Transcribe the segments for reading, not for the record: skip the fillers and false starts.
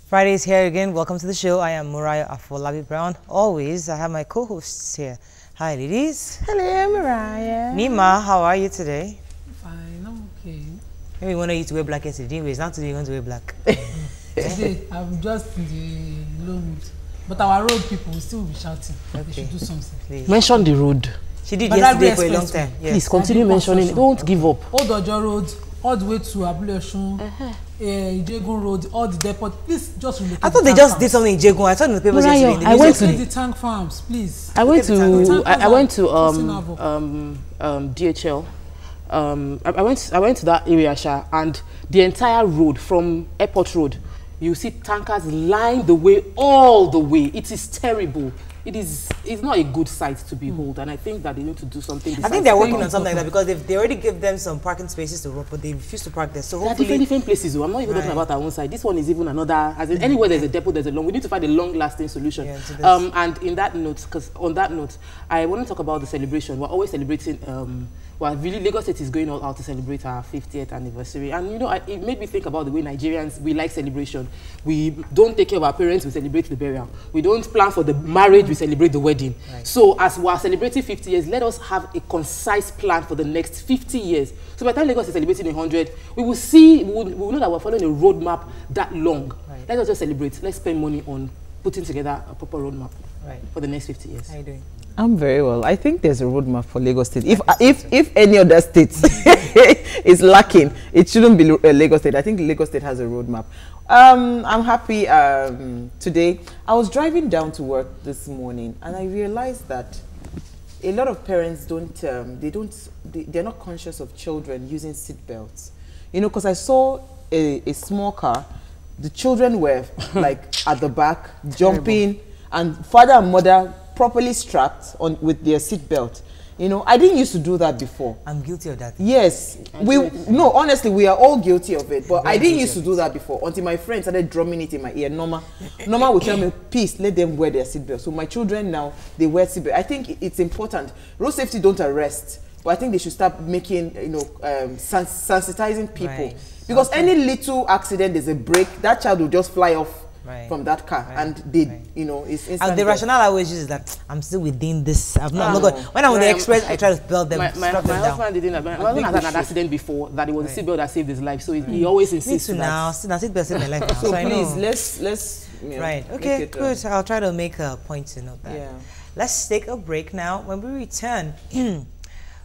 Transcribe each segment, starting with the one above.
Friday is here again. Welcome to the show. I am Mariah Afolabi Brown. Always, I have my co-hosts here. Hi, ladies. Hello, Mariah. Nima, how are you today? Fine, I'm okay. Maybe we wanted you to wear black yesterday. Anyways, not today you're going to wear black. Today, I'm just in the low mood. But our road people will still be shouting. Okay. They should do something. Please. Mention the road. She did But yesterday that for a long expressway. time. Yes. Please continue mentioning it. Don't give up. Old Ojo Road, all the way to Abule-Osun, Ijegun Road, all the depot. Please just relocate. I thought they just did something in Jegun. I saw it in the papers Mariah, yesterday. In the I news went to- yesterday. the tank farms, please. I went to DHL. I went to that area, Sha, and the entire road from Airport Road, you see tankers lying the way all the way. It is terrible. It's not a good sight to behold, and I think that they need to do something. I think they're working on something like that because they already give them some parking spaces to work, but they refuse to park there. So There are hopefully, different places. I'm not even talking about our own side. This one is even another. As in anywhere there's a depot, there's a long. We need to find a long-lasting solution. Yeah, to this. And in that note, because on that note, I want to talk about the celebration. We're always celebrating. Well, really, Lagos State is going all out to celebrate our 50th anniversary, and you know, it made me think about the way Nigerians we like celebration. We don't take care of our parents; we celebrate the burial. We don't plan for the marriage; we celebrate the wedding. Right. So, as we are celebrating 50 years, let us have a concise plan for the next 50 years. So, by the time Lagos is celebrating 100, we will see, we will know that we're following a roadmap that long. Right. Let us just celebrate. Let's spend money on putting together a proper roadmap right. for the next 50 years. How are you doing? I'm very well. I think there's a roadmap for Lagos State. If any other state is lacking, it shouldn't be Lagos State. I think Lagos State has a roadmap. I'm happy today. I was driving down to work this morning and I realized that a lot of parents they're not conscious of children using seat belts. You know, because I saw a small car, the children were like at the back jumping, and father and mother properly strapped on with their seat belt. You know, I didn't used to do that before. I'm guilty of that. Yes, honestly, we are all guilty of it. But I didn't used to do that before until my friend started drumming it in my ear. Norma would tell me, please let them wear their seatbelt. So my children now, they wear seatbelt. I think it's important. Road safety don't arrest, but I think they should start making, sensitizing people. Right. Because any little accident, there's a break, that child will just fly off from that car, and it's instant. And the rationale I always use is that I'm still within this. I'm not going. When I'm on the express, I try to belt them, My strap them down. husband didn't. My husband has had an accident before that it was a seatbelt that saved his life, so he always Me insists too that. now. Seatbelt saved my life now. So I please, know. let's Right. make Okay. it, Good. I'll try to make a point to note that. Yeah. Let's take a break now. When we return, we'll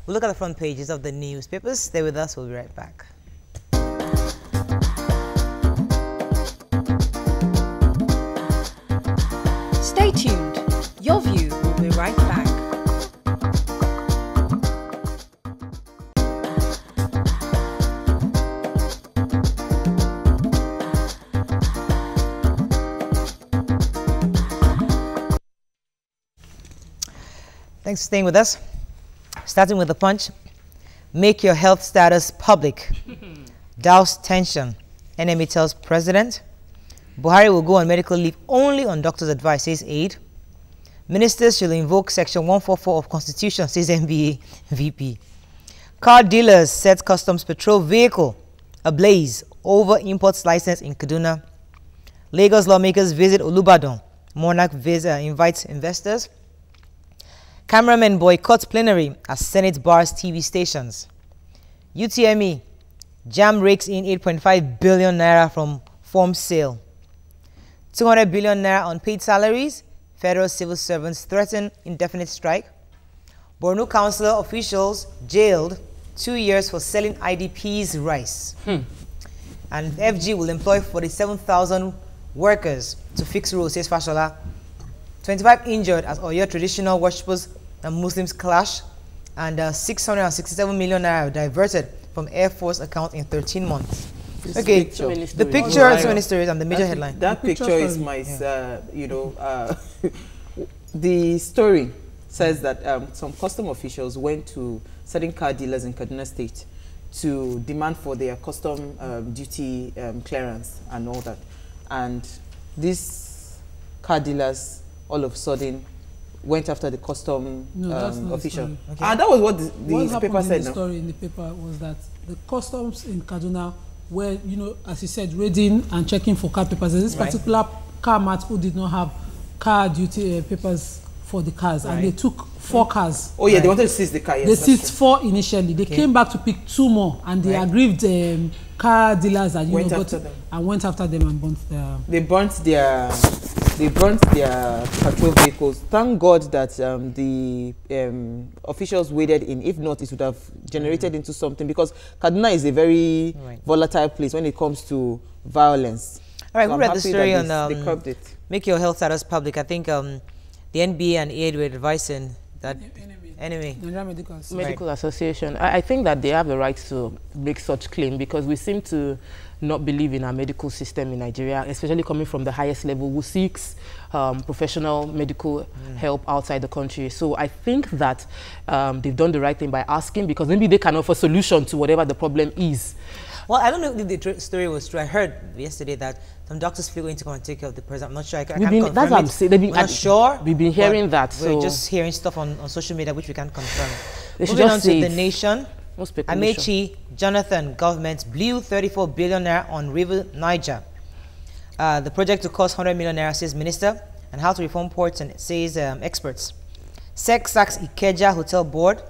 look at the front pages of the newspapers. Stay with us. We'll be right back. Stay tuned. Your View will be right back. Thanks for staying with us. Starting with the Punch. Make your health status public. Douse tension. NME tells president. Buhari will go on medical leave only on doctor's advice, says aide. Ministers should invoke Section 144 of Constitution, says NBA VP. Car dealers set customs patrol vehicle ablaze over imports license in Kaduna. Lagos lawmakers visit Olubadan. Monarch visa invites investors. Cameramen boycott plenary as Senate bars TV stations. UTME. JAM rakes in 8.5 billion naira from form sale. 200 billion naira on paid salaries. Federal civil servants threaten indefinite strike. Borno councillor officials jailed 2 years for selling IDPs rice. And FG will employ 47,000 workers to fix roads, says Fashola. 25 injured as Oyo traditional worshippers and Muslims clash. And 667 million naira diverted from Air Force account in 13 months. Okay, the picture, so many stories, and the major headline. That picture is my, the story says that some custom officials went to certain car dealers in Kaduna State to demand for their custom duty clearance and all that. And these car dealers all of a sudden went after the custom official. Okay. That was what the what paper said. The story in the paper was that the customs in Kaduna were, you know, as you said, raiding and checking for car papers. There's this particular car mat who did not have car duty papers for the cars, and they took 4 cars. Oh yeah, they wanted to seize the car. Yes, they seized 4 initially. They came back to pick 2 more, and the aggrieved car dealers that went after them and burnt their. They burnt their patrol vehicles. Thank God that the officials waded in. If not, it would have generated into something, because Kaduna is a very volatile place when it comes to violence. All right, so we read the story on they curbed it. Make your health status public. I think the NBA and AID were advising that Medical Association. I think that they have the right to make such claim, because we seem to not believe in our medical system in Nigeria, especially coming from the highest level who seeks professional medical help outside the country. So I think that they've done the right thing by asking, because maybe they can offer solution to whatever the problem is. Well, I don't know if the story was true. I heard yesterday that some doctors flew in to come and take care of the person. I'm not sure. I can't confirm that's what I'm saying. We're not sure. We've been hearing that. We're just hearing stuff on social media which we can't confirm. Moving on to The Nation. Amechi Jonathan government blew 34 billion naira on River Niger. The project to cost 100 million naira, says minister, and how to reform ports, and it says experts. SEC sacks Ikeja Hotel Board,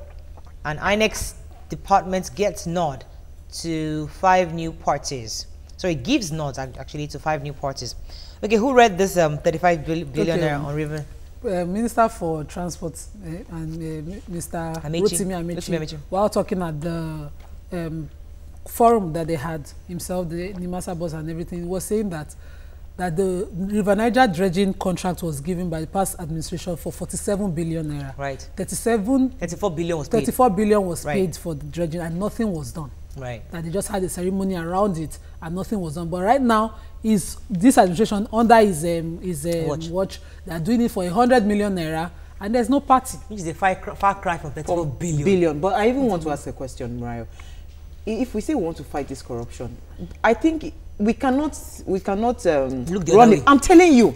and INEX department gets nod to 5 new parties. So it gives nods actually to 5 new parties. Okay, who read this 35 billion naira on River? Minister for Transport and Mr. Rotimi Amechi, while talking at the forum that they had, himself, the NIMASA boss and everything, was saying that the River Niger dredging contract was given by the past administration for 47 billion naira. Right. 34 billion was paid. 34 billion was paid for the dredging, and nothing was done. Right. That they just had a ceremony around it and nothing was done. But right now, is this administration under his watch, they are doing it for 100 million naira, and there's no party. Which is a far cry from 34 billion. But I even want to ask a question, Mariah. If we say we want to fight this corruption, I think we cannot look the run it. I'm telling you.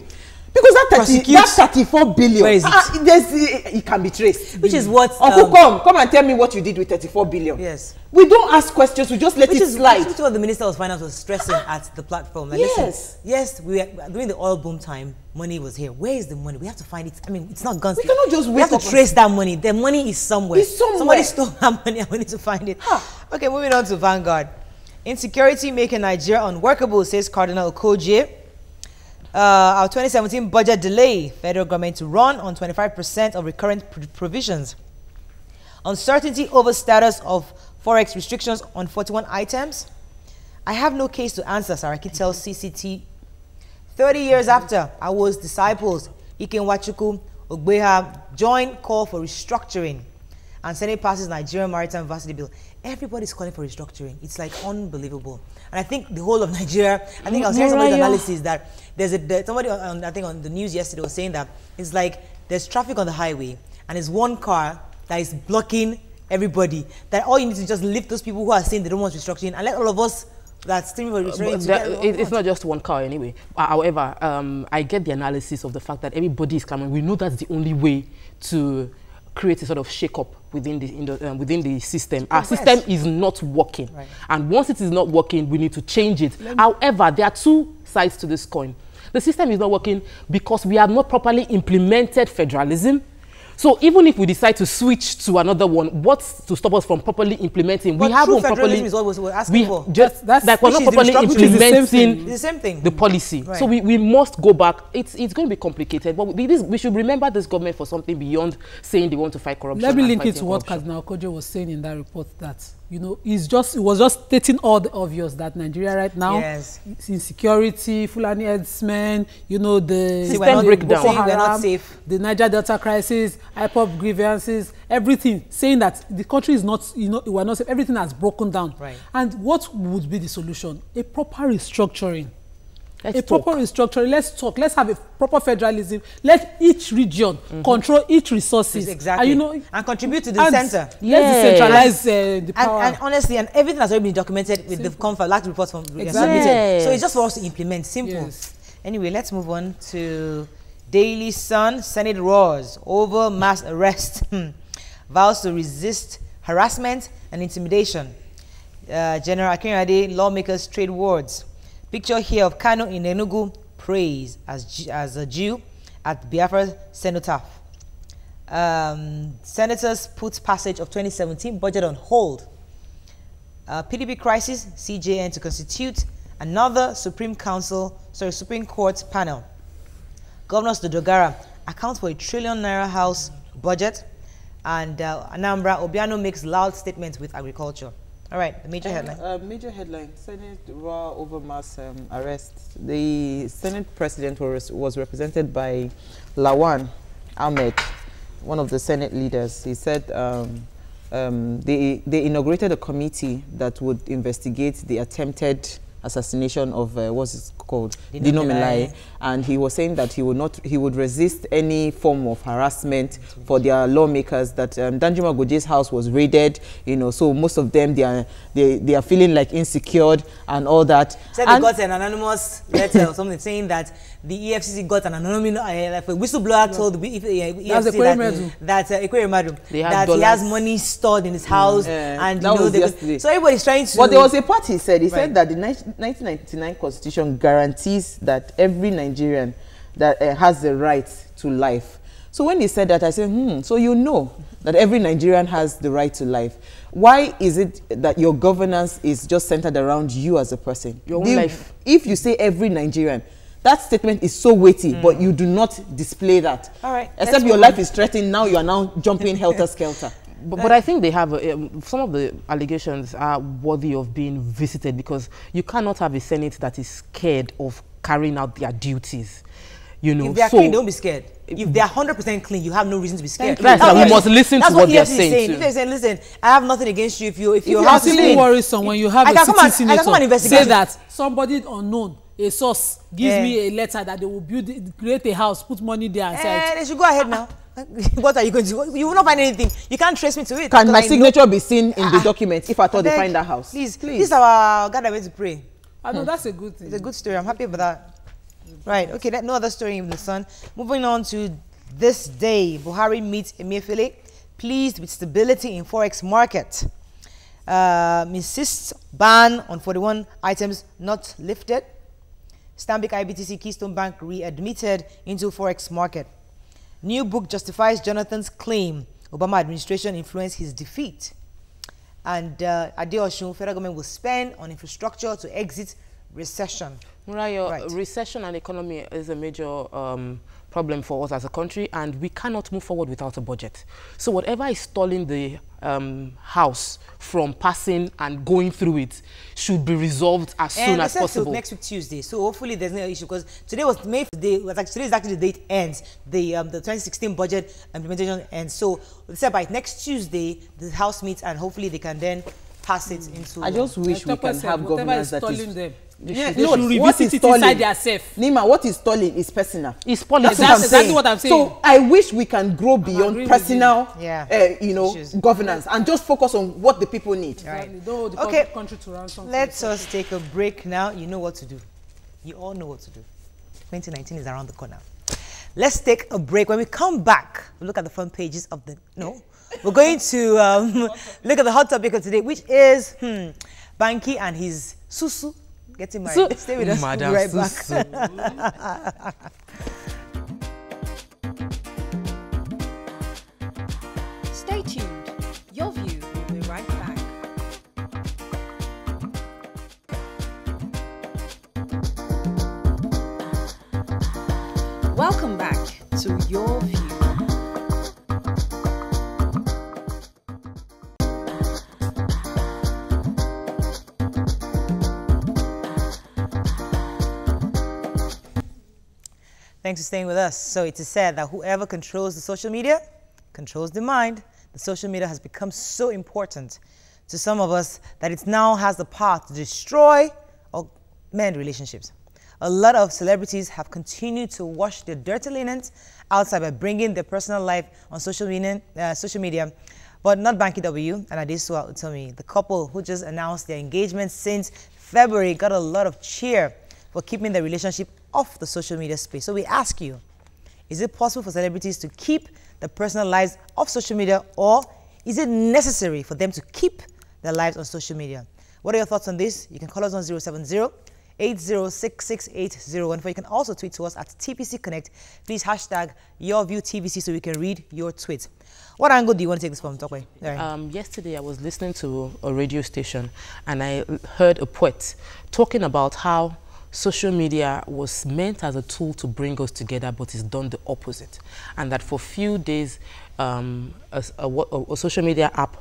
Because that 34 billion, where is it? It can be traced. Which is what... Uncle, come and tell me what you did with 34 billion. Yes. We don't ask questions, we just let it slide. Which is what the Minister of Finance was stressing at the platform. Like, yes. Listen, yes, during the oil boom time, money was here. Where is the money? We have to find it. I mean, it's not guns. We cannot just wait. We have to trace that money. The money is somewhere. It's somewhere. Somebody stole that money and we need to find it. Okay, moving on to Vanguard. Insecurity making Nigeria unworkable, says Cardinal Okoje. Our 2017 budget delay, federal government to run on 25% of recurrent provisions. Uncertainty over status of forex restrictions on 41 items. I have no case to answer, Saraki tells CCT. 30 years after Awo's disciples, Iken Wachuku, Ogbeha, join call for restructuring, and Senate passes Nigerian Maritime Varsity Bill. Everybody's calling for restructuring. It's like unbelievable. And I think the whole of Nigeria, I think I was hearing somebody's analysis that somebody I think on the news yesterday was saying that it's like there's traffic on the highway and there's one car that is blocking everybody. That all you need to just lift those people who are saying they don't want restructuring and let all of us that's still for restructuring. It's not just one car anyway. However, I get the analysis of the fact that everybody is coming. We know that's the only way to create a sort of shake-up within the system. Our system is not working. Right. And once it is not working, we need to change it. However, there are 2 sides to this coin. The system is not working because we have not properly implemented federalism. So even if we decide to switch to another one, what's to stop us from properly implementing? But we haven't properly. Is what we're asking for. That's like we're not properly implementing the same thing. The policy. Right. So we must go back. It's going to be complicated, but we should remember this government for something beyond saying they want to fight corruption. Let me link it to what Cardinal Okoje was saying in that report, that it was just stating all the obvious, that Nigeria right now, insecurity, Fulani herdsmen, the system breakdown, we're not safe, the Niger Delta crisis, IPOB grievances, everything, saying that the country is not, we're not safe, everything has broken down. Right. And what would be the solution? A proper restructuring. Proper restructuring. Let's talk. Let's have a proper federalism. Let each region control each resources. Exactly. And contribute to the center. Let's decentralize the power. And honestly, and everything has already been documented with the last reports from submitted. So it's just for us to implement. Simple. Yes. Anyway, let's move on to Daily Sun. Senate roars over mass arrest. Vows to resist harassment and intimidation. General Akinrade, lawmakers trade words. Picture here of Kano in Enugu praise as a Jew at Biafra cenotaph. Senators put passage of 2017 budget on hold. PDP crisis, CJN to constitute another Supreme Court panel. Governors Dodogara account for a ₦1 trillion house budget. And Anambra, Obiano makes loud statements with agriculture. All right, the major headline. Major headline, Senate roar over mass arrest. The Senate president was represented by Lawan Ahmed, one of the Senate leaders. He said they inaugurated a committee that would investigate the attempted assassination of what's it called, Dino Melaye, and he was saying that he would resist any form of harassment for their lawmakers. That Danjuma Goje's house was raided, you know, so most of them they are feeling like insecure and all that. Said they got an anonymous letter or something saying that the EFCC got an anonymous like a whistleblower told the EFCC that he has money stored in his house, and you know, so everybody's trying to. But there was a part he said. He said that the 1999 Constitution guarantees that every Nigerian that has the right to life. So when he said that, I said, so you know that every Nigerian has the right to life. Why is it that your governance is just centered around you as a person? Your own life. If you say every Nigerian, that statement is so weighty, but you do not display that. All right. Except your life is threatened, now you are now jumping helter-skelter. But I think they have some of the allegations are worthy of being visited, because you cannot have a Senate that is scared of carrying out their duties. You know, if they are clean, don't be scared. If they are 100% clean, you have no reason to be scared. Right, so we must listen to what they are saying. If they say, listen, I have nothing against you. If your house is clean, worrisome when you have a sitting senator say that somebody unknown, a source, gives me a letter that they will create a house, put money there and say, they should go ahead now. What are you going to do? You will not find anything. You can't trace me to it. Can my signature be seen in the document if I thought they find that house? Please. This is our God way to pray. I know that's a good thing. It's a good story. I'm happy about that. Right. Okay. No other story in the Sun. Moving on to this day, Buhari meets Emefiele, pleased with stability in forex market. Insists ban on 41 items not lifted. Stanbic IBTC Keystone Bank readmitted into forex market. New book justifies Jonathan's claim Obama administration influenced his defeat. And Adeosun, federal government will spend on infrastructure to exit recession. Murayo, recession and economy is a major problem for us as a country, and we cannot move forward without a budget. So whatever is stalling the House from passing and going through it should be resolved as soon as possible. Next week Tuesday, so hopefully there's no issue, because today was May 5th day. Today is actually the date ends. The 2016 budget implementation ends. So said by next Tuesday the House meets, and hopefully they can then pass it into. I just wish we can have governance that is. Them. They should revisit it inside their self. Nima, what is stalling is personal. It's politics. That's exactly what I'm saying. So I wish we can grow beyond personal, governance and just focus on what the people need. Right. Okay. Country to run something. Let's just take a break now. You know what to do. You all know what to do. 2019 is around the corner. Let's take a break. When we come back, we'll look at the front pages of the we're going to look at the hot topic of today, which is Banky and his Susu getting married. Stay with us. We'll be right back. Stay tuned. Your View will be right back. Welcome back to Your View. Thanks for staying with us. So it is said that whoever controls the social media controls the mind. The social media has become so important to some of us that it now has the power to destroy or mend relationships. A lot of celebrities have continued to wash their dirty linens outside by bringing their personal life on social media, but not Banky W and Adesuwa Utomi. The couple who just announced their engagement since February got a lot of cheer for keeping their relationship off the social media space. So we ask you, is it possible for celebrities to keep their personal lives off social media, or is it necessary for them to keep their lives on social media? What are your thoughts on this? You can call us on 070-8066-801. You can also tweet to us at TPC Connect. Please hashtag YourViewTVC so we can read your tweets. What angle do you want to take this from, Tokwe? Yesterday I was listening to a radio station and I heard a poet talking about how social media was meant as a tool to bring us together, but it's done the opposite. And that for few days, a social media app,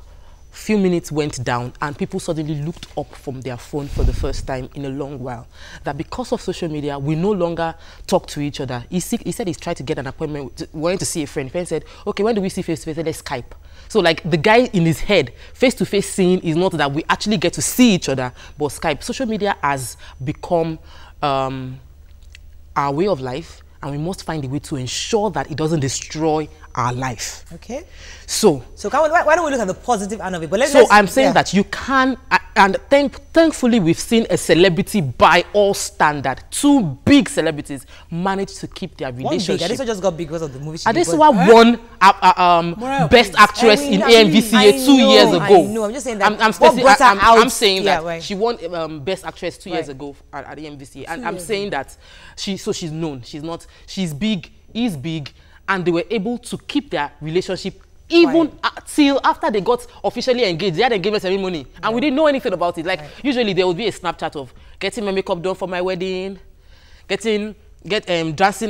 few minutes went down and people suddenly looked up from their phone for the first time in a long while. That because of social media, we no longer talk to each other. He said he's tried to get an appointment, wanting to see a friend. Friend said, okay, when do we see face-to-face? Let's Skype. So like the guy in his head, face-to-face seeing is not that we actually get to see each other, but Skype. Social media has become our way of life, and we must find a way to ensure that it doesn't destroy our life. Okay. So why don't we look at the positive end of it? But I'm saying that you can, and thankfully we've seen a celebrity by all standard, 2 big celebrities manage to keep their relationship. Adesua just got big because of the movie. Adesua won Best Actress in AMVCA 2 years ago. I know. I'm just saying that. I'm saying that she won Best Actress 2 years ago at the AMVCA, and I'm saying that she's known. She's big. He's big. And they were able to keep their relationship even till after they got officially engaged. They had an engagement ceremony, and we didn't know anything about it. Like usually there would be a Snapchat of getting my makeup done for my wedding, dancing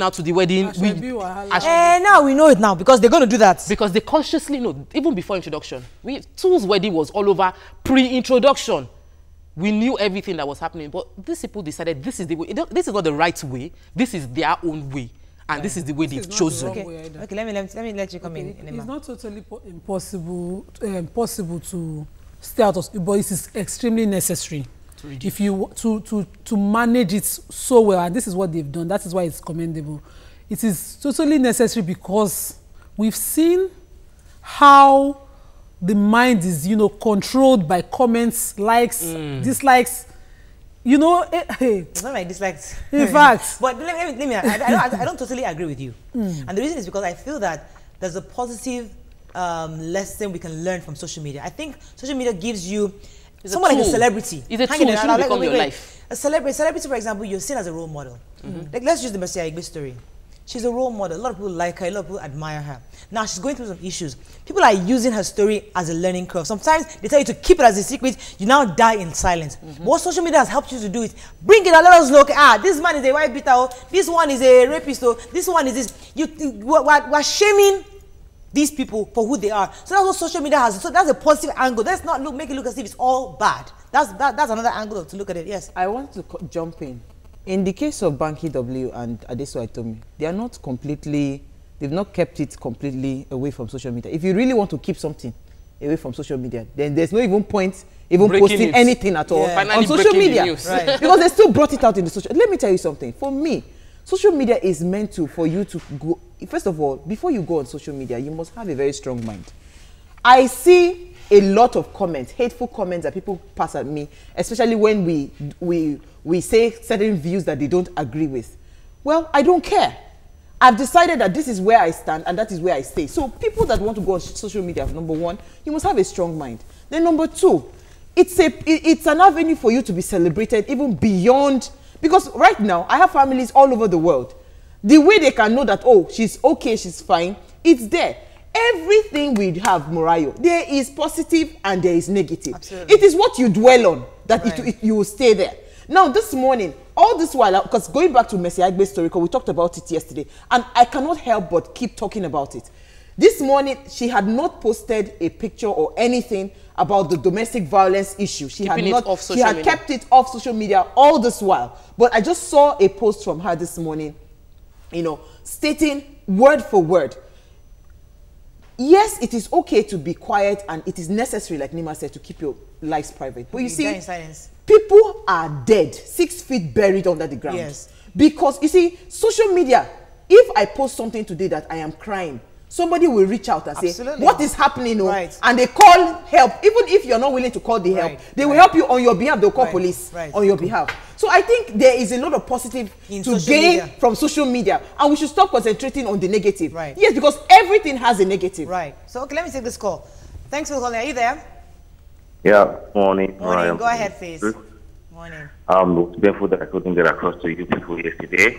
out to the wedding. Now we know it now because they're going to do that. Because they consciously know, even before introduction. Tool's wedding was all over pre-introduction. We knew everything that was happening, but these people decided this is the way. This is not the right way. This is their own way. And this is the way they've chosen. Okay, let me let you come in. It's not totally possible to stay out of it, but it is extremely necessary. If you to manage it so well, and this is what they've done. That is why it's commendable. It is totally necessary because we've seen how the mind is, controlled by comments, likes, dislikes. It's not my dislikes. In fact. But let me I don't totally agree with you. And the reason is because I feel that there's a positive lesson we can learn from social media. I think social media gives you someone like a celebrity. It's a tool. It shouldn't become your life. A celebrity, for example, you're seen as a role model. Like, let's use the Mercy Aigbe story. She's a role model. A lot of people like her. A lot of people admire her. Now she's going through some issues. People are using her story as a learning curve. Sometimes they tell you to keep it as a secret. You now die in silence. But what social media has helped you to do is bring it and let us know. Okay, this man is a white beater. This one is a rapist. This one is this. We're shaming these people for who they are. So that's what social media has. So that's a positive angle. Let's not make it look as if it's all bad. That's another angle to look at it. Yes. I want to jump in. In the case of Banky W and Adesua Itomi, they've not kept it completely away from social media. If you really want to keep something away from social media, then there's no even point posting anything at all on social media. Right. Because they still brought it out in the social. Let me tell you something. For me, social media is meant for you to go. First of all, before you go on social media, you must have a very strong mind. I see a lot of comments, hateful comments that people pass at me, especially when we say certain views that they don't agree with. Well, I don't care. I've decided that this is where I stand and that is where I stay. So people that want to go on social media, number one, you must have a strong mind. Then number two, it's an avenue for you to be celebrated even beyond, because right now I have families all over the world. The way they can know that, oh, she's okay, she's fine, it's there. Everything we have, Morayo, there is positive and there is negative. Absolutely. It is what you dwell on that you will stay there. Now, this morning, all this while, because going back to Mercy Aigbe's story, because we talked about it yesterday, and I cannot help but keep talking about it. This morning, she had not posted a picture or anything about the domestic violence issue. She had kept it off social media all this while. But I just saw a post from her this morning, stating word for word, yes, it is okay to be quiet and it is necessary, like Nima said, to keep your lives private. But you see, people are dead, 6 feet buried under the ground. Yes. Because, you see, social media, if I post something today that I am crying, somebody will reach out and say, what is happening? And they call help. Even if you're not willing to call the help, they will help you on your behalf. They'll call police on your behalf. So I think there is a lot of positive to gain from social media. And we should stop concentrating on the negative. Yes, because everything has a negative. So, okay, let me take this call. Thanks for calling. Are you there? Yeah, morning. Morning. Go ahead, please. Morning. It's painful that I couldn't get across to you people yesterday.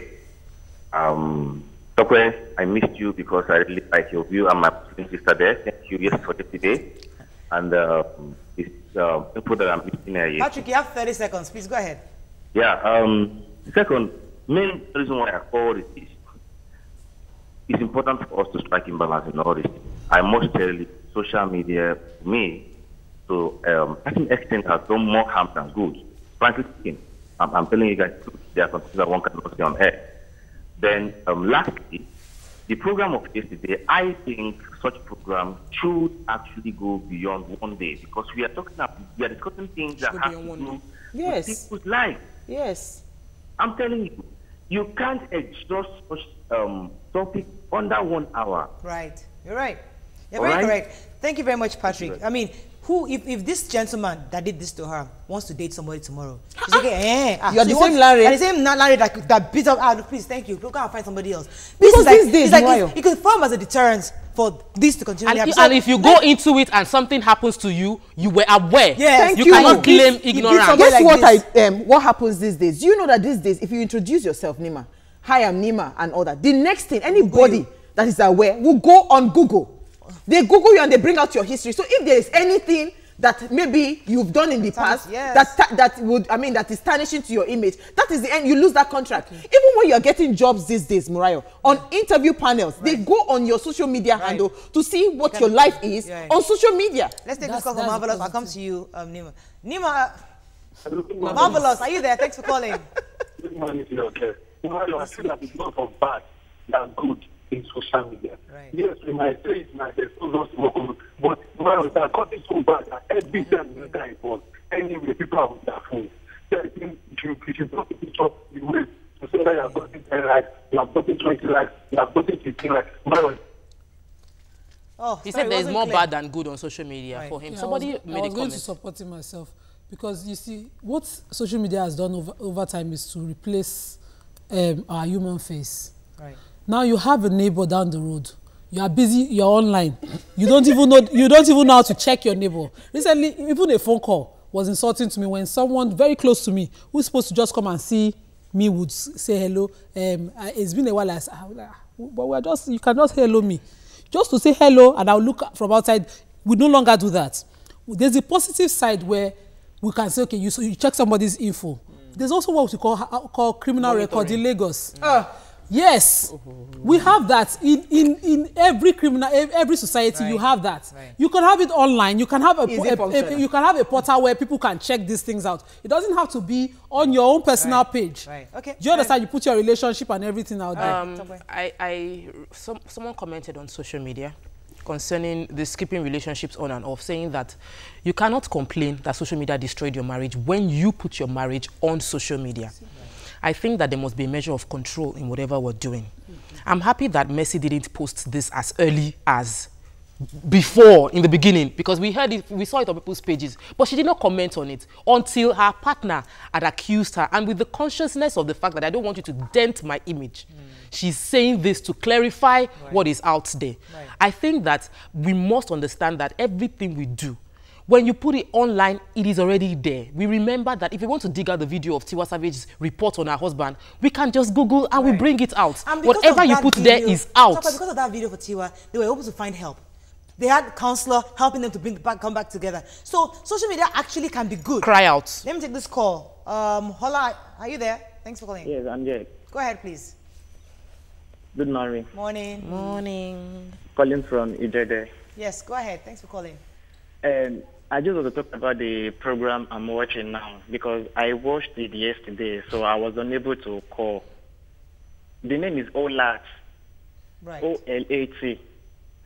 Tokwe, I missed you because I really like your view and my sister there. Thank you. Yes, for today. And it's people that I'm missing here. Patrick, you have 30 seconds. Please go ahead. Yeah. Second, main reason why I called is it's important for us to strike in balance in all this. I must tell you, social media, to me, to I think extent has done more harm than good. Frankly speaking, I'm telling you guys, there are some things that one cannot say on air. Then, lastly, the program of yesterday, I think such program should actually go beyond one day because we are discussing things that have to do with people's lives. Yes. I'm telling you, you can't exhaust such topic under 1 hour. Right. You're right. You're very correct. Thank you very much, Patrick. I mean, if this gentleman that did this to her wants to date somebody tomorrow, he's okay. You're the same Larry. The same Larry that beat up. Please, thank you. Go and find somebody else. Because these days, it could form as a deterrent for this to continue. And if you go into it and something happens to you, you were aware. Yes, you cannot claim ignorance. Guess what happens these days? Do you know that these days, if you introduce yourself, Nima, hi, I'm Nima, and all that, the next thing, anybody that is aware will go on Google. They Google you and they bring out your history. So if there is anything that maybe you've done in the past that is tarnishing to your image, that is the end. You lose that contract. Even when you're getting jobs these days, Murayo, on interview panels, they go on your social media handle to see what your life is on social media. Let's take this call from Marvelous. I'll come to you, Nima. Nima, Marvelous, are you there? Thanks for calling. Good morning to you. Okay. Murayo, I feel that it's not for bad than good in social media. Right. Yes, we might say it might expose us to work, but well, that got it so bad that every time you guys was anyway, people are with their phones. So I think you should not picture the way to say that you have gotten 10 likes, you have gotten 20 likes, you have gotten 15 likes. He said there is more bad than good on social media for him. Yeah, Somebody made a comment. I was going to support him myself because you see, what social media has done over time is to replace our human face. Right. Now you have a neighbor down the road. You are busy. You are online. You don't even know how to check your neighbor. Recently, even a phone call was insulting to me when someone very close to me, who's supposed to just come and see me, would say hello. It's been a while. I said, but you can just hello me, just to say hello, and I'll look from outside. We no longer do that. There's a positive side where we can say, okay, you check somebody's info. There's also what we call criminal record in Lagos. Yes, we have that in every society. You have that. You can have it online. You can have a portal where people can check these things out. It doesn't have to be on your own personal page. Okay. Do you understand? You put your relationship and everything out there. Someone commented on social media concerning this keeping relationships on and off, saying that you cannot complain that social media destroyed your marriage when you put your marriage on social media. I think that there must be a measure of control in whatever we're doing. I'm happy that Mercy didn't post this as early as before, in the beginning, because we saw it on people's pages, but she did not comment on it until her partner had accused her, and with the consciousness of the fact that I don't want you to dent my image. She's saying this to clarify what is out there. I think that we must understand that everything we do, when you put it online, it is already there. We remember that if we want to dig out the video of Tiwa Savage's report on her husband, we can just Google and we bring it out. Whatever you put there is out. Because of that video for Tiwa, they were able to find help. They had a counselor helping them to come back together. So social media actually can be good. Cry out. Let me take this call. Hola, are you there? Thanks for calling. Yes, I'm there. Go ahead, please. Good morning. Morning. Morning. Calling from Ijede. Yes, go ahead. Thanks for calling. I just want to talk about the program I'm watching now because I watched it yesterday, so I was unable to call. The name is OLAT. Right. OLAT.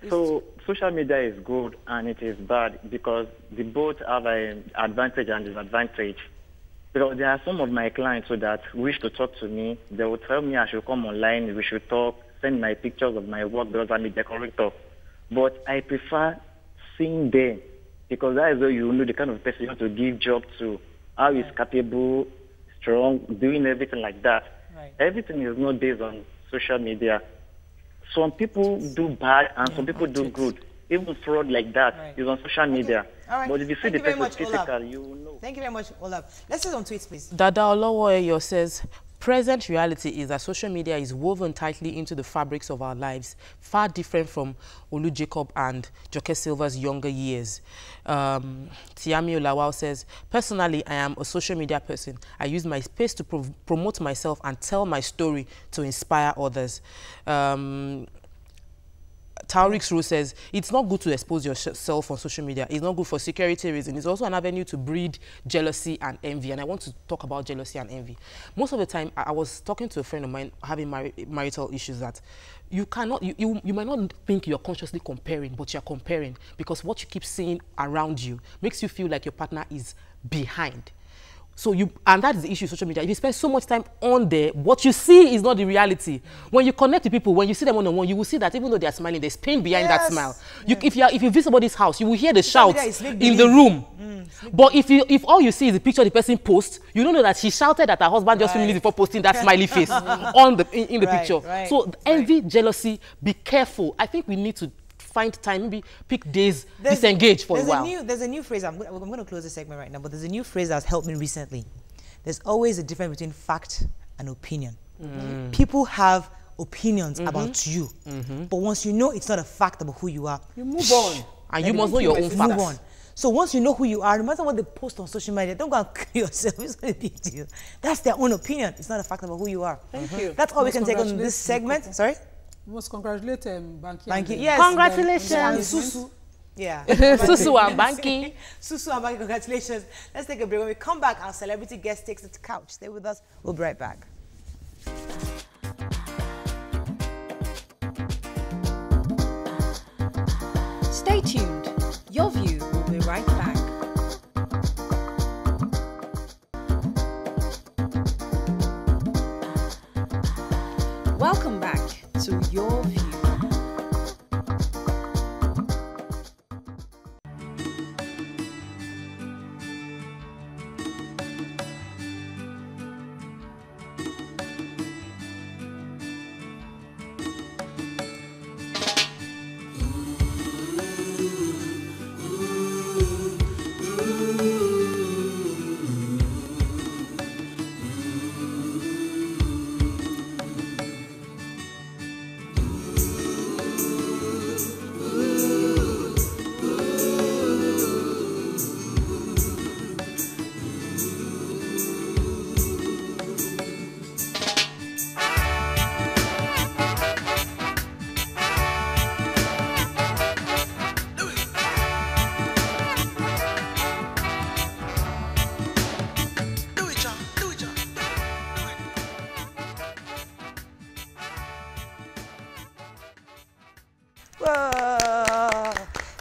So social media is good and it is bad because they both have an advantage and disadvantage. Because there are some of my clients who that wish to talk to me. They will tell me I should come online, we should talk, send my pictures of my work because I'm a decorator. But I prefer seeing them because that is where you know the kind of person you want to give job to, how he's capable, strong, doing everything like that. Right. Everything is not based on social media. Some people do bad and some people do good. even fraud like that is on social media. All right. But if you see the person physically, you will know. Thank you very much, Olaf. Let's just on tweets, please. Dada Olowoeyo says, present reality is that social media is woven tightly into the fabrics of our lives, far different from Olu Jacob and Joke Silva's younger years. Tiami Olawal says, personally, I am a social media person. I use my space to promote myself and tell my story to inspire others. Taurix Rose says, it's not good to expose yourself on social media. It's not good for security reasons. It's also an avenue to breed jealousy and envy. And I want to talk about jealousy and envy. Most of the time, I was talking to a friend of mine having marital issues that you cannot, you might not think you're consciously comparing, but you're comparing because what you keep seeing around you makes you feel like your partner is behind. So and that is the issue of social media. If you spend so much time on there, what you see is not the reality. When you connect to people, when you see them one-on-one, you will see that even though they're smiling, there's pain behind that smile. If you visit somebody's house, you will hear the shouts in the room. But if all you see is the picture the person posts, you don't know that she shouted at her husband just 2 minutes before posting that smiley face in the picture. So envy, jealousy, be careful. I think we need to find time, maybe pick days, disengage for a while. There's a new phrase, I'm going to close this segment right now, but there's a new phrase that's helped me recently. There's always a difference between fact and opinion. People have opinions about you, but once you know it's not a fact about who you are, you move on. And you must know your own facts. Move on. So once you know who you are, no matter what they post on social media, don't go and kill yourself. It's not a big deal. That's their own opinion. It's not a fact about who you are. Thank you. That's all we can take on this segment. Sorry? We must congratulate Banky. Banky, yes. Congratulations. And Susu. Yeah. Susu and Banky. Susu and Banky, congratulations. Let's take a break. When we come back, our celebrity guest takes the couch. Stay with us. We'll be right back. Stay tuned. Your View will be right back. Welcome back to Your View.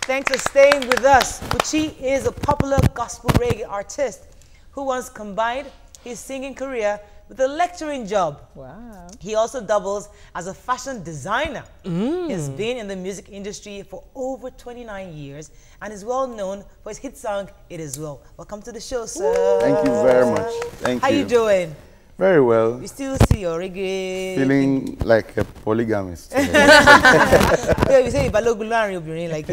Thanks for staying with us. Buchi is a popular gospel reggae artist who once combined his singing career with a lecturing job. Wow. He also doubles as a fashion designer. He's been in the music industry for over 29 years and is well known for his hit song, It Is Well. Welcome to the show, sir. Thank you very much. Thank you. How you doing? Very well. You still see your reggae? Feeling like a polygamist. Yeah, we say like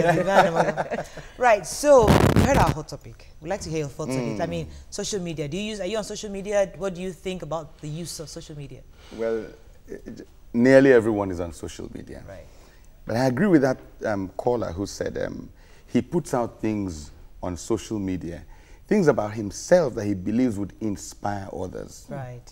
right, so we heard our hot topic. We'd like to hear your thoughts on it. I mean, social media. Are you on social media? What do you think about the use of social media? Well, nearly everyone is on social media. Right. But I agree with that caller who said he puts out things on social media, things about himself that he believes would inspire others. Right.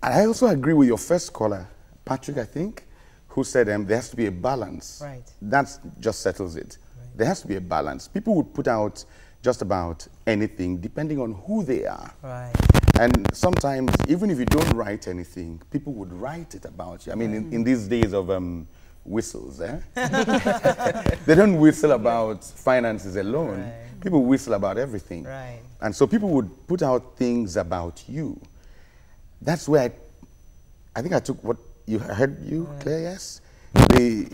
And I also agree with your first caller, Patrick, I think, who said there has to be a balance. Right. That just settles it. Right. There has to be a balance. People would put out just about anything depending on who they are. Right. And sometimes, even if you don't write anything, people would write it about you. I mean, in these days of whistles, they don't whistle about finances alone. Right. People whistle about everything. Right. And so people would put out things about you. That's where I think I took what you heard Claire, yes? The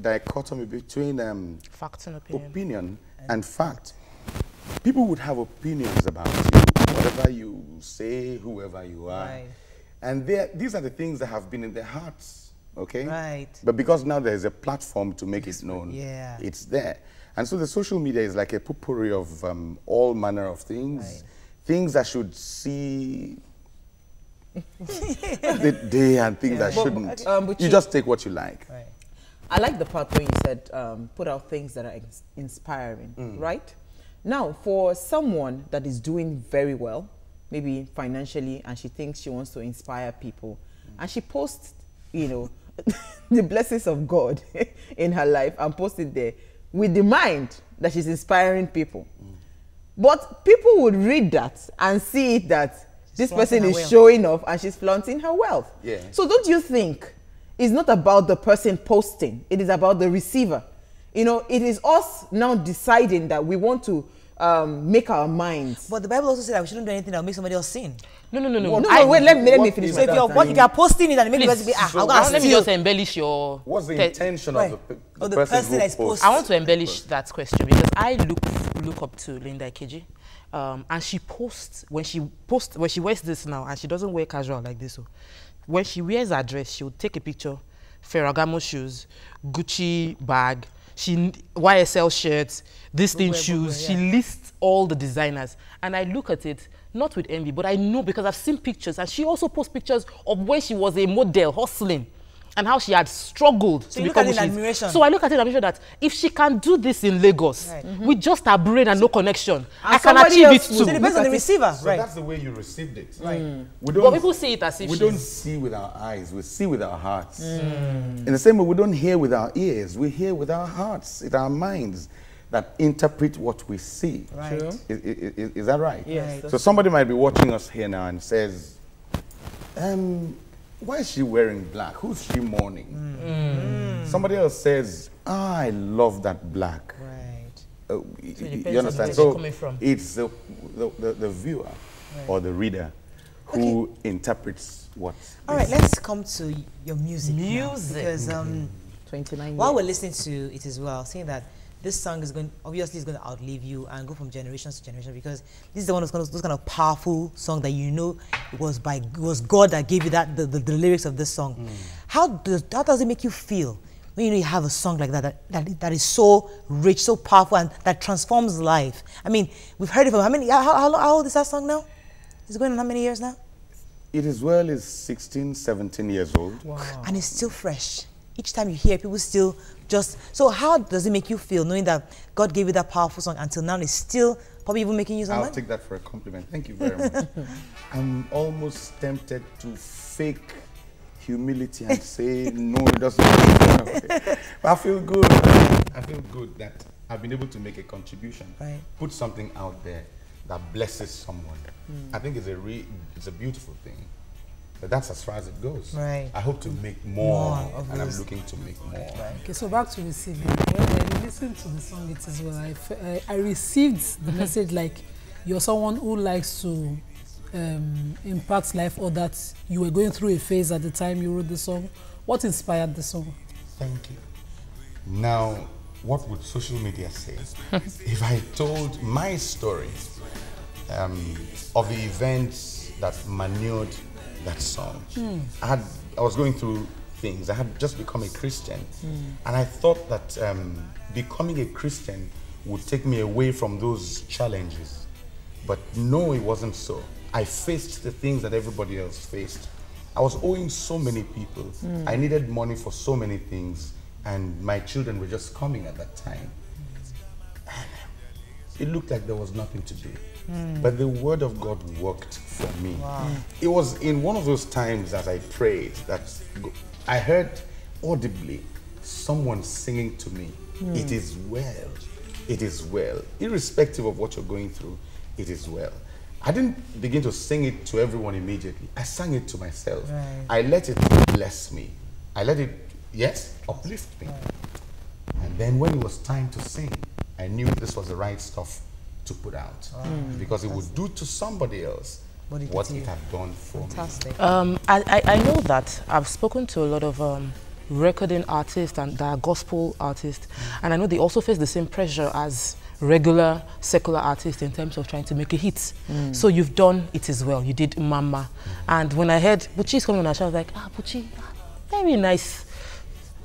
dichotomy between fact and opinion and fact. People would have opinions about you, whatever you say, whoever you are. Right. And these are the things that have been in their hearts okay? Right. But because now there's a platform to make it known, yeah, it's there. And so the social media is like a potpourri of all manner of things, right. Things that should see the day and things that shouldn't. But you just take what you like. Right. I like the part where you said put out things that are inspiring, right? Now, for someone that is doing very well, maybe financially, and she thinks she wants to inspire people, and she posts, you know, the blessings of God in her life and posts it there with the mind that she's inspiring people. But people would read that and see that this person is showing off and she's flaunting her wealth. Yeah. So don't you think it's not about the person posting, it is about the receiver? You know, it is us now deciding that we want to make our minds. But the Bible also said that we shouldn't do anything that will make somebody else sin. No. Wait, let me finish. So if you are posting it and make the person be, let me just embellish your... What's the intention of the person who posts? I want to embellish that question because I look up to Linda Ikeji. And she posts, when she wears this now, and she doesn't wear casual like this. So when she wears her dress, she'll take a picture, Ferragamo shoes, Gucci bag, YSL shirts, this thing shoes. She lists all the designers. And I look at it, not with envy, but I know because I've seen pictures. And she also posts pictures of when she was a model, hustling, and how she had struggled to become who she is. So I look at it and I'm sure that if she can do this in Lagos, with just her brain and no connection, I can achieve it too. So it depends on the receiver. So that's the way you received it. Right. But people see it as if we don't see with our eyes, we see with our hearts. In the same way, we don't hear with our ears, we hear with our hearts, with our minds that interpret what we see. Right. Is that right? Yes. So somebody might be watching us here now and says, why is she wearing black? Who's she mourning? Somebody else says, I love that black. Right. So you understand? So it's the viewer or the reader who interprets what. All right, let's come to your music. Because 29 while we're listening to it as well, saying that this song is obviously going to outlive you and go from generation to generation, because this is the one of those kind of powerful song that you know it was God that gave you the lyrics of this song. How does it make you feel when you know you have a song like that is so rich, so powerful, and that transforms life? I mean, we've heard it from how old is that song now? It's going on how many years now? It is 16, 17 years old. Wow. And it's still fresh. Each time you hear, people still so how does it make you feel knowing that God gave you that powerful song until now it's still probably even making you some money? I'll take that for a compliment. Thank you very much. I'm almost tempted to fake humility and say, no, it doesn't. But I feel good. I feel good that I've been able to make a contribution, put something out there that blesses someone. I think it's a beautiful thing. But that's as far as it goes. Right. I hope to make more and I'm looking to make more. Right. Okay, so back to receiving. When I listened to the song it as well, I received the message like you're someone who likes to impact life, or that you were going through a phase at the time you wrote the song. What inspired the song? Thank you. Now, what would social media say if I told my story of the events that manured that song? I was going through things. I had just become a Christian, and I thought that becoming a Christian would take me away from those challenges. But no, it wasn't so. I faced the things that everybody else faced. I was owing so many people. I needed money for so many things, and my children were just coming at that time. And it looked like there was nothing to do. But the word of God worked for me. Wow. It was in one of those times as I prayed that I heard audibly someone singing to me, it is well, it is well. Irrespective of what you're going through, it is well. I didn't begin to sing it to everyone immediately. I sang it to myself. Right. I let it bless me. I let it, uplift me. Right. And then when it was time to sing, I knew this was the right stuff to put out, because it would do to somebody else what it had done for me. I know that I've spoken to a lot of recording artists and that are gospel artists, and I know they also face the same pressure as regular secular artists in terms of trying to make a hit. So you've done It Is Well, you did Mama, and when I heard Buchi's coming on our show, I was like, Buchi, very nice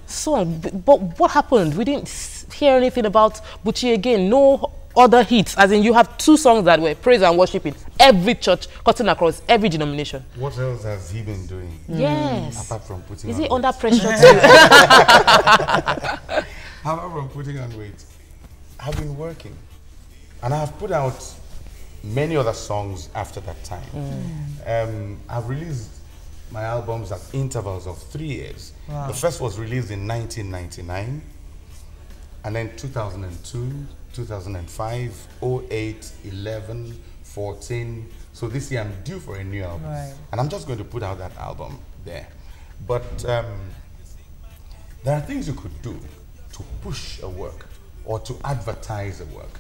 song. But what happened? We didn't hear anything about Buchi again. No other hits, as in you have 2 songs that were praise and worship in every church, cutting across every denomination. What else has he been doing? Yes. Apart from putting Is on he weight? under pressure too? Apart from putting on weight, I've been working. And I've put out many other songs after that time. I've released my albums at intervals of 3 years. Wow. The first was released in 1999, and then 2002, 2005, 08, 11, 14. So this year I'm due for a new album. Right. And I'm just going to put out that album there. But there are things you could do to push a work or to advertise a work.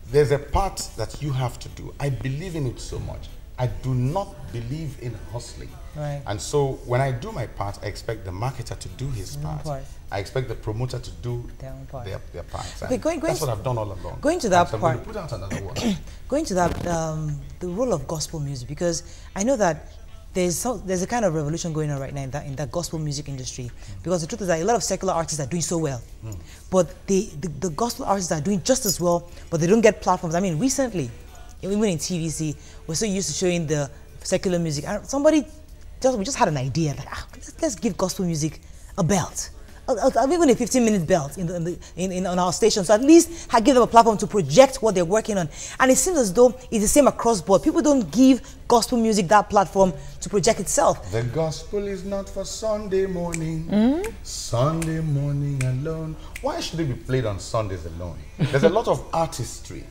There's a part that you have to do. I believe in it so much. I do not believe in hustling. Right. And so when I do my part, I expect the marketer to do his part. I expect the promoter to do their part. Okay, that's what I've done all along. Going to that part, I'm going to put out another one. Going to that, the role of gospel music, because I know that there's a kind of revolution going on right now in that gospel music industry. Because the truth is that a lot of secular artists are doing so well, but the gospel artists are doing just as well, but they don't get platforms. I mean, recently, even in TVC, we're so used to showing the secular music. And we just had an idea, like, let's give gospel music a belt. Even a 15-minute belt on our station, so at least give them a platform to project what they're working on. And it seems as though it's the same across board. People don't give gospel music that platform to project itself. The gospel is not for Sunday morning, Sunday morning alone. Why should it be played on Sundays alone? There's a lot of artistry,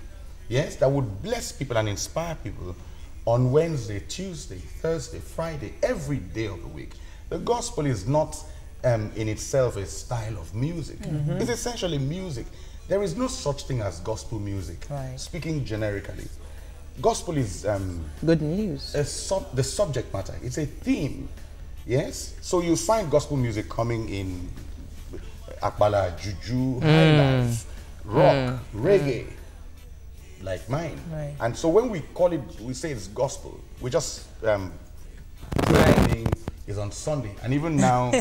yes, that would bless people and inspire people on Wednesday, Tuesday, Thursday, Friday, every day of the week. The gospel is not in itself a style of music. It's essentially music. There is no such thing as gospel music. Right. Speaking generically, gospel is good news. The subject matter. It's a theme. Yes. So you find gospel music coming in akbala, juju, high life, rock, reggae, like mine. Right. And so when we call it, we say it's gospel. We just is on Sunday, and even now.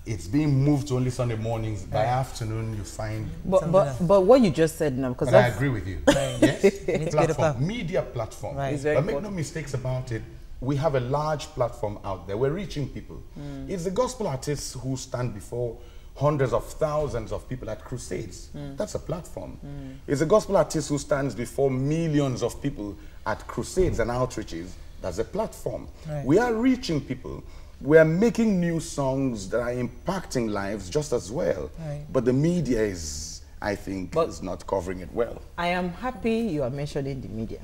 It's being moved to only Sunday mornings. By afternoon, you find. But what you just said now, because I agree with you. Right. Yes, platform, media platform. Right. But make no mistakes about it. We have a large platform out there. We're reaching people. It's the gospel artists who stand before hundreds of thousands of people at crusades. That's a platform. It's the gospel artist who stands before millions of people at crusades and outreaches. That's a platform. Right. We are reaching people. We're making new songs that are impacting lives just as well. Right. But the media is, I think, is not covering it well. I am happy you are mentioning the media.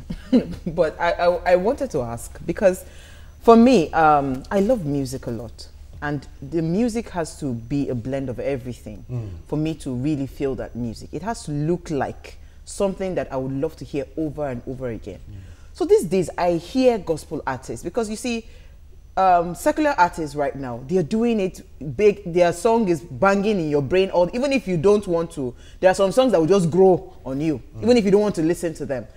But I wanted to ask, because for me, I love music a lot. And the music has to be a blend of everything for me to really feel that music. It has to look like something that I would love to hear over and over again. So these days, I hear gospel artists, because you see, secular artists right now, they're doing it big. Their song is banging in your brain, or even if you don't want to, there are some songs that will just grow on you, even if you don't want to listen to them,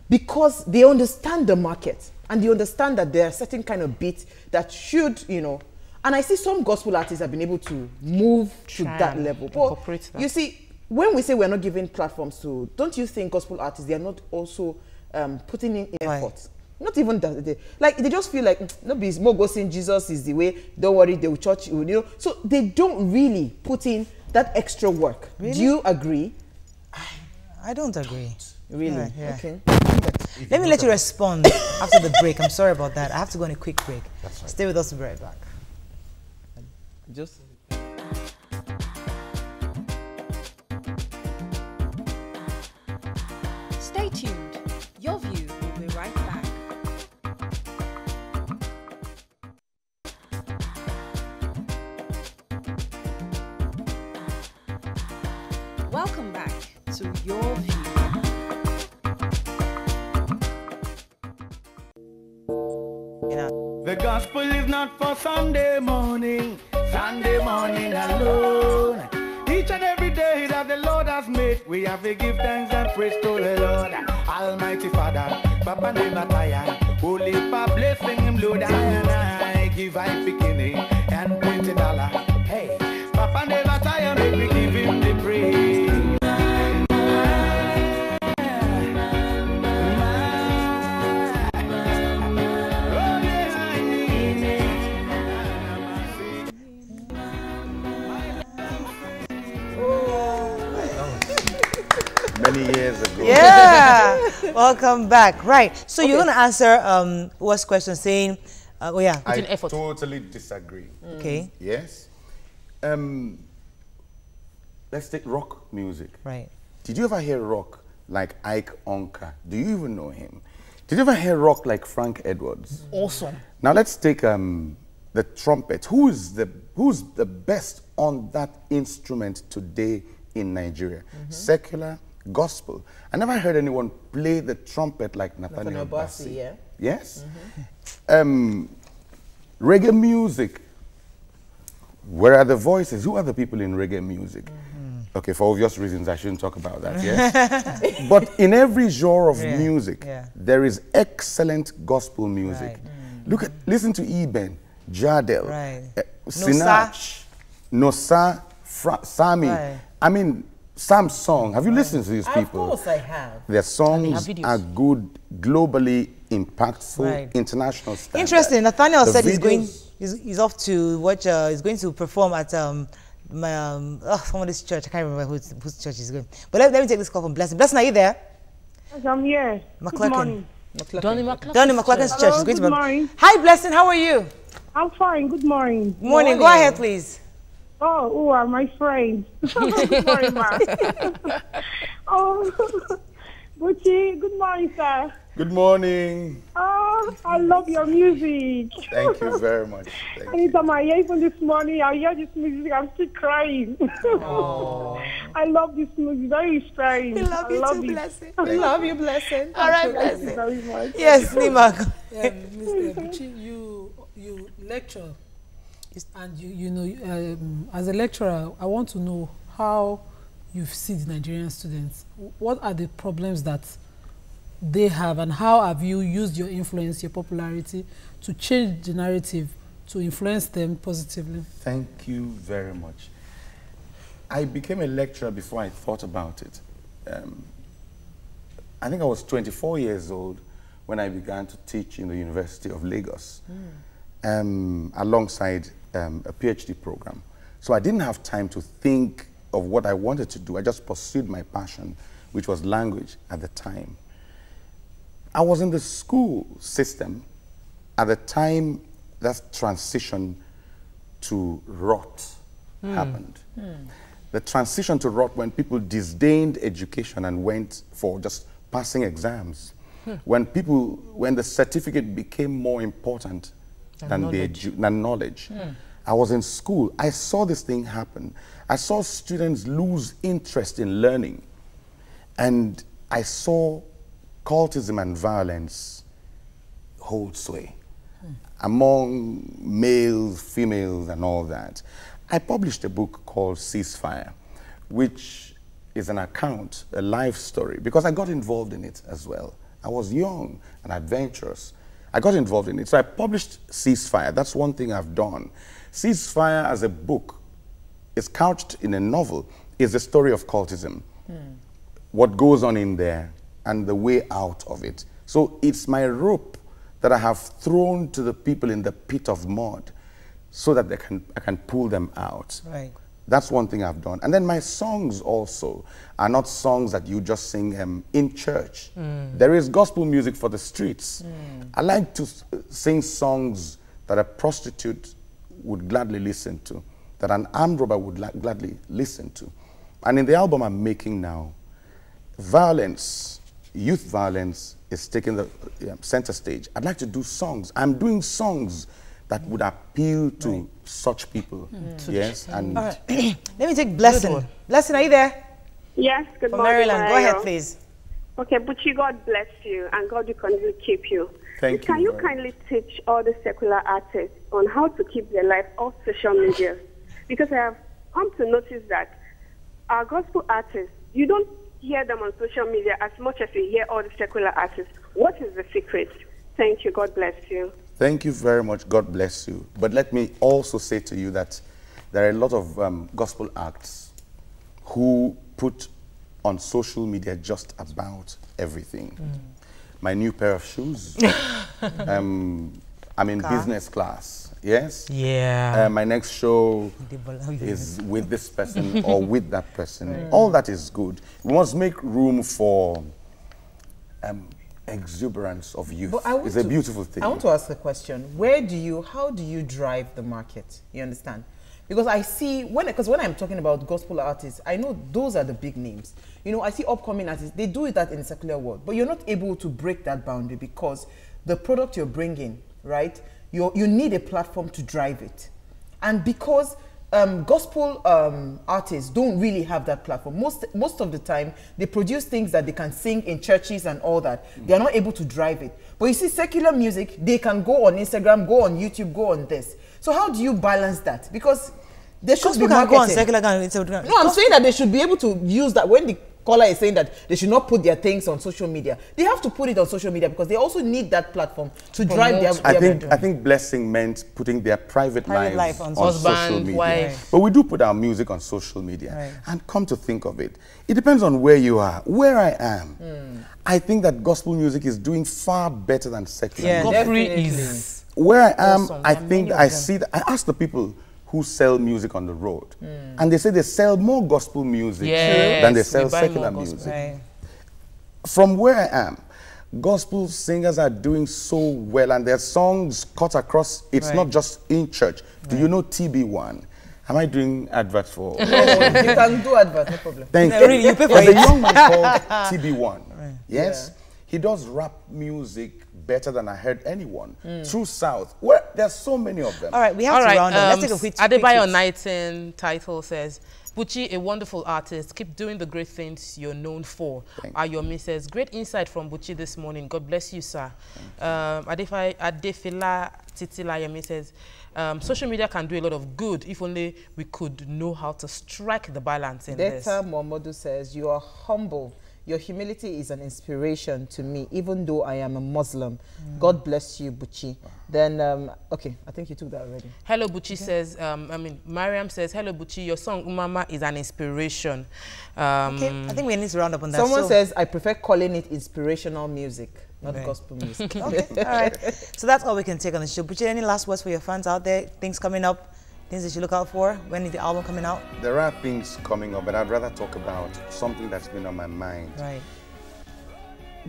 because they understand the market and they understand that there are certain kind of beats that should, you know. And I see some gospel artists have been able to move to that level. But you see, when we say we're not giving platforms to, don't you think gospel artists, they are not also putting in effort? Not even that, they just feel like nobody's more go sing Jesus is the way. Don't worry, they will church you, you know. So they don't really put in that extra work. Really? Do you agree? I don't agree. Really? Yeah. Okay. Let me let you respond after the break. I'm sorry about that. I have to go on a quick break. That's right. Stay with us. We'll be right back. Just. Stay tuned. Your view will be right back. Welcome back to Your View. The gospel is not for Sunday morning alone. Each and every day that the Lord has made, we have to give thanks and praise to the Lord. Almighty Father, Papa Nemataya, Holy Papa blessing Lord, I give I beginning and $20. Hey, Papa Welcome back. Right. So you're going to answer what's question saying, oh yeah. I totally disagree. Okay. Yes. Let's take rock music. Right. Did you ever hear rock like Ike Onka? Do you even know him? Did you ever hear rock like Frank Edwards? Awesome. Now let's take the trumpet. Who's the best on that instrument today in Nigeria? Secular, gospel. I never heard anyone play the trumpet like Nathaniel Bassey. Yeah. Yes. Reggae music. Where are the voices? Who are the people in reggae music? Okay, for obvious reasons, I shouldn't talk about that, yes? But in every genre of music, there is excellent gospel music. Right. Listen to Eben, Jadel, Sinach, Nosa, Sami. Right. I mean, Sam's song. Have you listened to these people? Of course I have. Their songs are good, globally impactful, international standard. Interesting. Nathaniel said he's off to watch, he's going to perform at somebody's church. I can't remember whose church he's going. But let me take this call from Blessing. Blessing, are you there? Yes, I'm here. Good morning. Donnie McClurkin's church. Hello, good morning. Hi, Blessing. How are you? I'm fine. Good morning. Morning. Go ahead, please. Oh, who are my friends? Good morning, ma. Oh, Buchi, good morning, sir. Good morning. Oh, I love your music. Thank you very much. Anytime I hear even this morning, I hear this music, I'm still crying. Oh. I love this music, very inspiring. We love you too, Blessing. We love you, Blessing. All right, Blessing. Thank you very much. Yes, Nima. Mr. Buchi, you lecture, and you know, as a lecturer, I want to know how you see the Nigerian students. What are the problems that they have, and how have you used your influence, your popularity, to change the narrative, to influence them positively? Thank you very much. I became a lecturer before I thought about it. I think I was 24 years old when I began to teach in the University of Lagos, alongside a PhD program. So I didn't have time to think of what I wanted to do. I just pursued my passion, which was language at the time. I was in the school system at the time that transition to rot happened. The transition to rot, when people disdained education and went for just passing exams. When the certificate became more important than knowledge. I was in school. I saw this thing happen. I saw students lose interest in learning. And I saw cultism and violence hold sway among males, females, and all that. I published a book called Ceasefire, which is an account, a life story, because I got involved in it as well. I was young and adventurous. I got involved in it. So I published Ceasefire. That's one thing I've done. Ceasefire as a book is couched in a novel, is the story of cultism. What goes on in there and the way out of it. So it's my rope that I have thrown to the people in the pit of mud so that I can pull them out. Right. That's one thing I've done. And then my songs also are not songs that you just sing in church. There is gospel music for the streets. I like to sing songs that a prostitute would gladly listen to, that an armed robber would gladly listen to. And in the album I'm making now, violence, youth violence is taking the center stage. I'd like to do songs. I'm doing songs that would appeal to such people. Yes. And all right. Let me take Blessing. Blessing, are you there? Yes, good From morning. Maryland. Go ahead, please. Okay, Buchi, God bless you, and God will continue to keep you. Thank you. Can you kindly teach all the secular artists on how to keep their life off social media? Because I have come to notice that our gospel artists, you don't hear them on social media as much as you hear all the secular artists. What is the secret? Thank you. God bless you. Thank you very much. God bless you. But let me also say to you that there are a lot of gospel acts who put on social media just about everything. My new pair of shoes. I'm in business class. Yes? Yeah. My next show is with this person or with that person. All that is good. We must make room for exuberance of youth. It's a beautiful thing. I want to ask a question. How do you drive the market? You understand? Because I see, when I'm talking about gospel artists, I know those are the big names. You know, I see upcoming artists, they do that in the secular world, but you're not able to break that boundary because the product you're bringing, right, you need a platform to drive it. And because gospel artists don't really have that platform. Most of the time, they produce things that they can sing in churches and all that. They are not able to drive it. But you see, secular music, they can go on Instagram, go on YouTube, go on this. So how do you balance that? Because they should be marketing. Go on secular Instagram. No, I'm saying that they should be able to use that. When the caller is saying that they should not put their things on social media, they have to put it on social media because they also need that platform to drive their I think blessing meant putting their private life on social media. Wife. But we do put our music on social media. Right. And come to think of it, it depends on where you are. Where I am, I think that gospel music is doing far better than secular music. Where I am, awesome. I think I see that. I ask the people who sell music on the road, and they say they sell more gospel music than they sell secular music. Right. From where I am, gospel singers are doing so well, and their songs cut across. It's not just in church. Do you know TB1? Am I doing adverts for? No, you can do adverts, no problem. Thank you. Really, you pay for There's a young man called TB1. Right. Yes, he does rap music better than I heard anyone. Through South, where there's so many of them. All right, we have to round up. Let's take a quick Adebayo Knighton title says, Buchi, a wonderful artist. Keep doing the great things you're known for. Ayomi says, great insight from Buchi this morning. God bless you, sir. Adefila Titilayemi says, social media can do a lot of good if only we could know how to strike the balance in this. Deta Momodu says, you are humble. Your humility is an inspiration to me, even though I am a Muslim. God bless you, Buchi. Then, okay, I think you took that already. Hello, Buchi says, Mariam says, hello, Buchi, your song Umama is an inspiration. Okay, I think we need to round up on that. Someone says, I prefer calling it inspirational music, not gospel music. Okay, all right. So that's all we can take on the show. Buchi, any last words for your fans out there? Things coming up? Things that you look out for? When is the album coming out? There are things coming up, but I'd rather talk about something that's been on my mind. Right.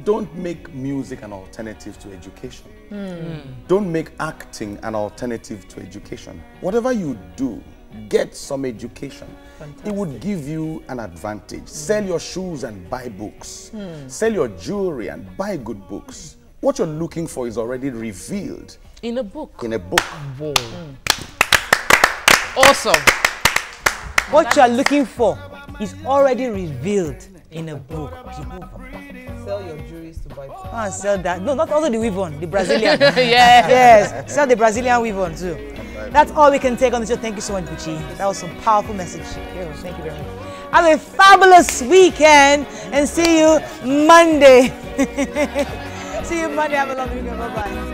Don't make music an alternative to education. Don't make acting an alternative to education. Whatever you do, get some education. Fantastic. It would give you an advantage. Sell your shoes and buy books. Sell your jewelry and buy good books. What you're looking for is already revealed. In a book. In a book. Whoa. Awesome. What you are looking for is already revealed in a book. Jehovah. Sell your jewelries to buy. Sell that. No, not only the weave on, the Brazilian. Yes. Sell the Brazilian weave on too. That's all we can take on the show. Thank you so much, Buchi. That was some powerful message. Thank you very much. Have a fabulous weekend and see you Monday. See you Monday. Have a lovely weekend. Bye-bye.